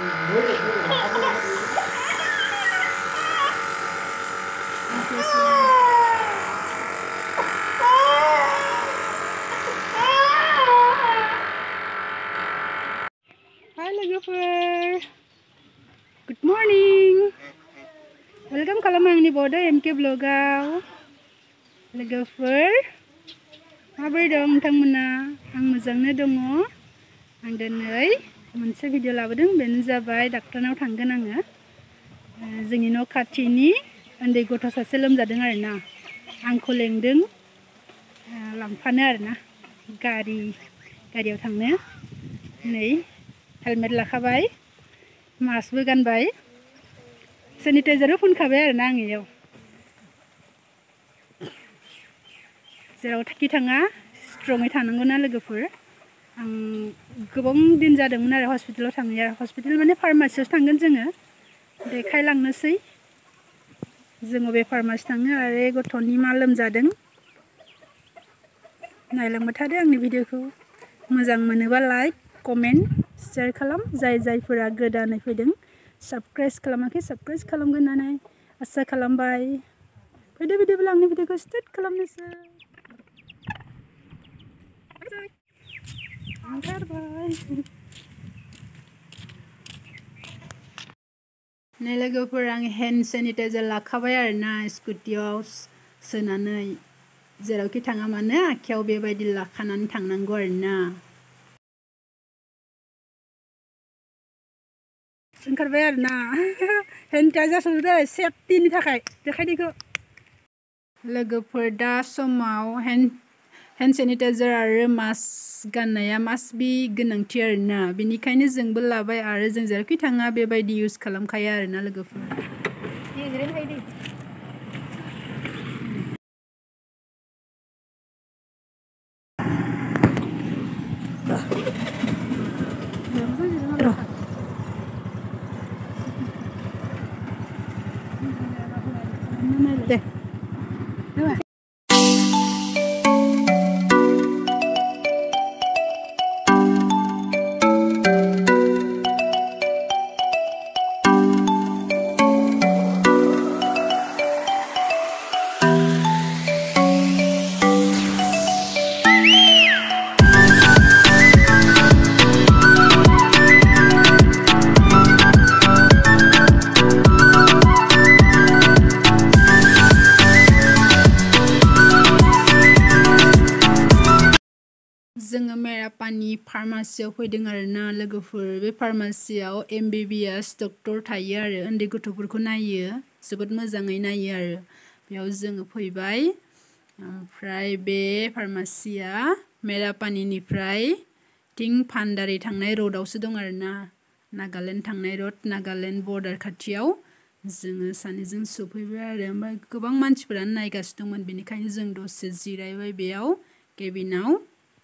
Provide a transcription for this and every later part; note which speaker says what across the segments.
Speaker 1: Hi logofer, good morning. Welcome kalam angni bodo MK vlogaw. Logofer, mabरै dong nोंथांमोना? आं मोजांनो दङ। आं दिनै मोनसे भिडिअ लाबोदों, बेनो जाबाय डाक्टारनाव थांगोन आङो। जोंनि न' खाथिनि उन्दै गथ' सासे लोमजादों आरोना। आंखौ लेंदों लांफानो आरोना गारियाव थांनो। नै हेलमेट लाखाबाय, मास्कबो गानबाय, सेनिटाइजारबो फुनखाबाय आरोना आं इयाव। जेरावखि थाङा स्ट्रङै थानांगौना लोगोफोर। आं गोबां दिन जादोंमोन आरो हस्पिटालाव थांनाया। हस्पिटाल माने फार्मासियावसो थांगोन जोङो। देखायलांनोसै जोङो बे फार्मासि थाङो आरो गथ'नि मा लोमजादों नायलांबाय थादो आंनि भिडिअखौ। मोजां मोनोबा लाइक, कमेन्ट, शेयार खालाम। जायफोरा गोदानै फैदों साबस्क्राइब खालामाखै साबस्क्राइब खालामगोन होननानै आसा खालामबाय। फैदो बिदिब्ला आंनि भिडिअखौ स्टार्ट खालामनोसै। ओंखारबाय। नै लोगोफोर, आं हेन्ड सेनिटाइजार लाखाबाय आरोना स्कुटियाव सोनानै। जेरावखि थाङा मानो आखायाव बेबायदि लाखानानै थांनांगौ आरोना। ओंखारबाय आरोना हेन्ड सेनिटाइजार सेफटिनि थाखाय देखायनायखौ। लोगोफोर, दा समाव हेन्ड सेनिटाइजार आरो मास्क गाननाया मास्ट बि गोनांथि आरोना। बेनिखायनो जोंबो लाबाय आरो जों जेरावखि थाङा बेबायदि इउज खालामखायो आरोना लोगोफोर। दे जोङो मेरापानि फार्मासियाव फैदों आरोना लोगोफोर। बे फार्मासियाव MBBS डक्टर थायो आरो उन्दै गथ'फोरखौ नायो, जोबोद मोजाङै नायो आरो। बेयाव जोङो फैबाय। ओमफ्राय बे फार्मासिया मेरापानिनिफ्राय भान्डारै थांनाय र'डआवसो दं आरोना। नागालेण्ड थांनाय र'ड, नागालेण्ड बर्डार खाथियाव। जोङो सानैजों सफैबाय आरो। ओमफ्राय गोबां मानसिफोरानो नायगासिनो दंमोन, बेनिखायनो जों दसे जिरायबाय बेयाव केबिनाव।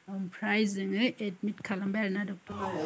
Speaker 1: ओमफ्राय जोङो एडमिट खालामबाय आरोना डक्टरखौ।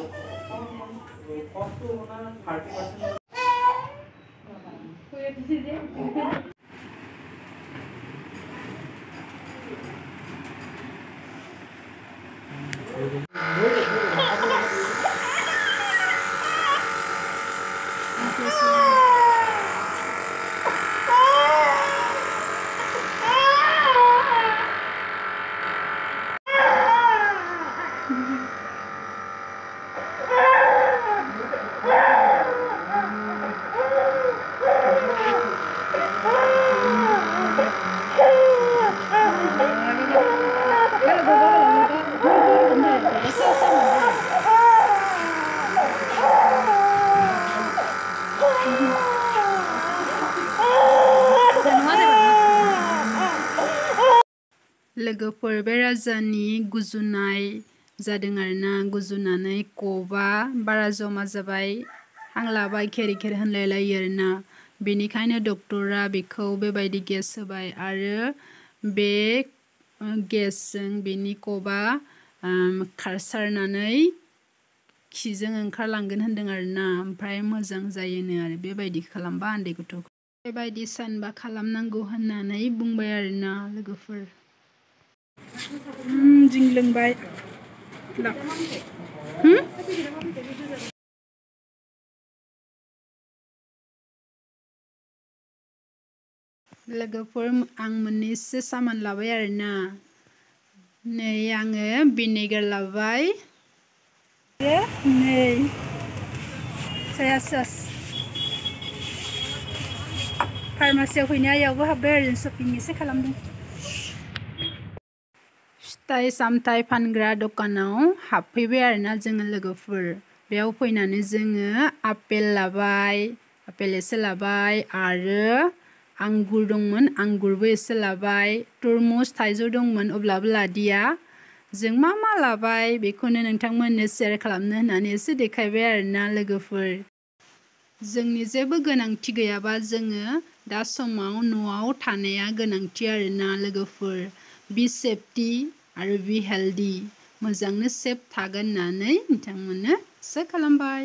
Speaker 1: लोगोफोर, बे राजानि गुजुनाय जादों आरोना। गुजुनानै कफआ बारा जमा जाबाय, हां लाबाय खेर खेर होनलायलायो आरोना। बेनिखायनो डक्टरा बेखौ बेबायदि गेस होबाय आरो बे गेसजों बेनि कफआ खारसारनानै खिजों ओंखारलांगोन होनदों आरोना। ओमफ्राय मोजां जायोनो आरो बेबायदि खालामबा उन्दै गथ'खौ। बेबायदि सानबा खालामनांगौ होननानै बुंबाय आरोना लोगोफोर। जों लोंबाय। लोगोफोर आं मोननैसो सामान लाबाय आरोना नै आङो भिनेगार लाबाय नै सया सस फार्मासियाव फैनायावबो हाबबाय आरो जों शपिं एसे खालामदों फिथाइ सामथाइ फानग्रा दखानाव हाबफैबाय आरोना जोङो लोगोफोर बेयाव फैनानै जोङो आपेल लाबाय आपेल एसे लाबाय आरो आंगुर दंमोन आंगुरबो एसे लाबाय तरमुज थाइजौ दंमोन अब्लाबो लादिया जों मा लाबाय बेखौनो नोंथांमोननो शेयार खालामनो होननानै एसे देखायबाय आरोना लोगोफोर जोंनि जेबो गोनांथि गैयाबा जोङो दा समाव न'आव थानाया गोनांथि आरोना लोगोफोर बि सेफटि आरो बि हेल्दि मोजांनो सेफ थागोन होननानै नोंथांमोननो शेयार खालामबाय